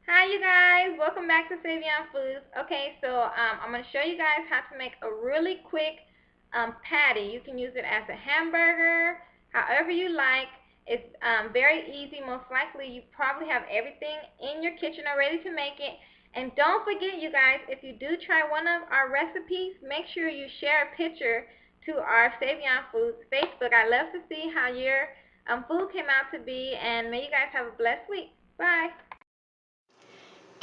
Hi you guys, welcome back to Savion Foods. Okay, so I'm going to show you guys how to make a really quick patty. You can use it as a hamburger, however you like. It's very easy. Most likely you probably have everything in your kitchen already to make it. And don't forget you guys, if you do try one of our recipes, make sure you share a picture to our Savion Foods Facebook. I love to see how your food came out to be, and may you guys have a blessed week. Bye.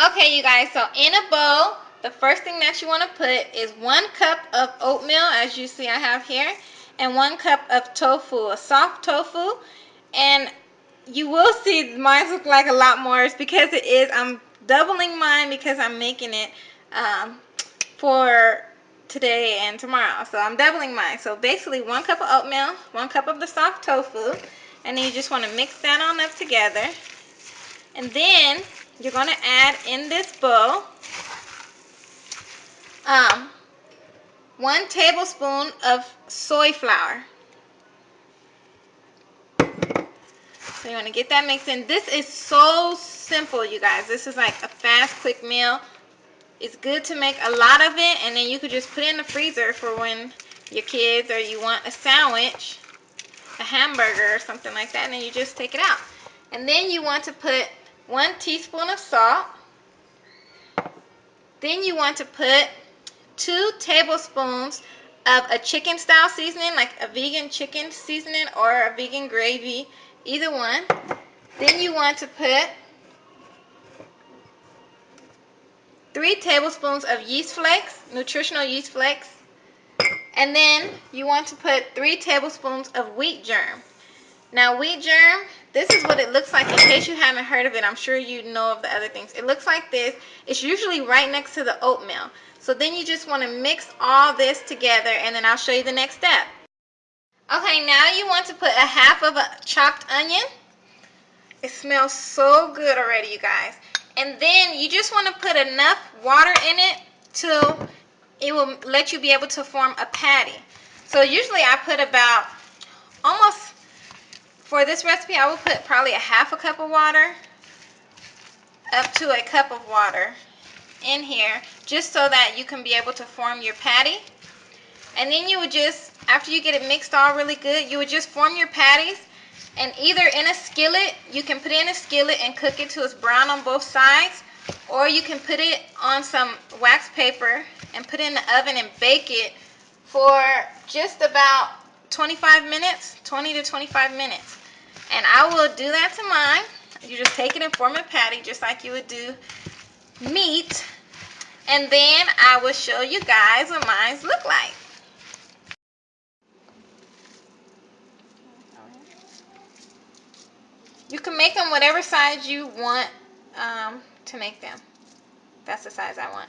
Okay, you guys, so in a bowl, the first thing that you want to put is 1 cup of oatmeal, as you see I have here, and 1 cup of tofu, a soft tofu. And you will see mine look like a lot more. It's because it is. I'm doubling mine because I'm making it for today and tomorrow. So I'm doubling mine. So basically 1 cup of oatmeal, 1 cup of the soft tofu, and then you just want to mix that on up together. And then you're going to add in this bowl 1 tablespoon of soy flour. So you want to get that mixed in. This is so simple, you guys. This is like a fast, quick meal. It's good to make a lot of it, and then you could just put it in the freezer for when your kids or you want a sandwich, a hamburger or something like that, and then you just take it out. And then you want to put 1 teaspoon of salt. Then you want to put 2 tablespoons of a chicken style seasoning, like a vegan chicken seasoning or a vegan gravy, either one. Then you want to put 3 tablespoons of yeast flakes, nutritional yeast flakes. And then you want to put 3 tablespoons of wheat germ. Now wheat germ, this is what it looks like in case you haven't heard of it. I'm sure you know of the other things. It looks like this. It's usually right next to the oatmeal. So then you just want to mix all this together, and then I'll show you the next step. Okay, now you want to put a half of a chopped onion. It smells so good already, you guys. And then you just want to put enough water in it till it will let you be able to form a patty. So usually I put about almost, for this recipe, I will put probably a half a cup of water up to a cup of water in here, just so that you can be able to form your patty. And then you would just, after you get it mixed all really good, you would just form your patties, and either in a skillet, you can put it in a skillet and cook it till it's brown on both sides, or you can put it on some wax paper and put it in the oven and bake it for just about 25 minutes, 20 to 25 minutes. And I will do that to mine. You just take it and form a patty just like you would do meat. And then I will show you guys what mine look like. You can make them whatever size you want to make them. That's the size I want.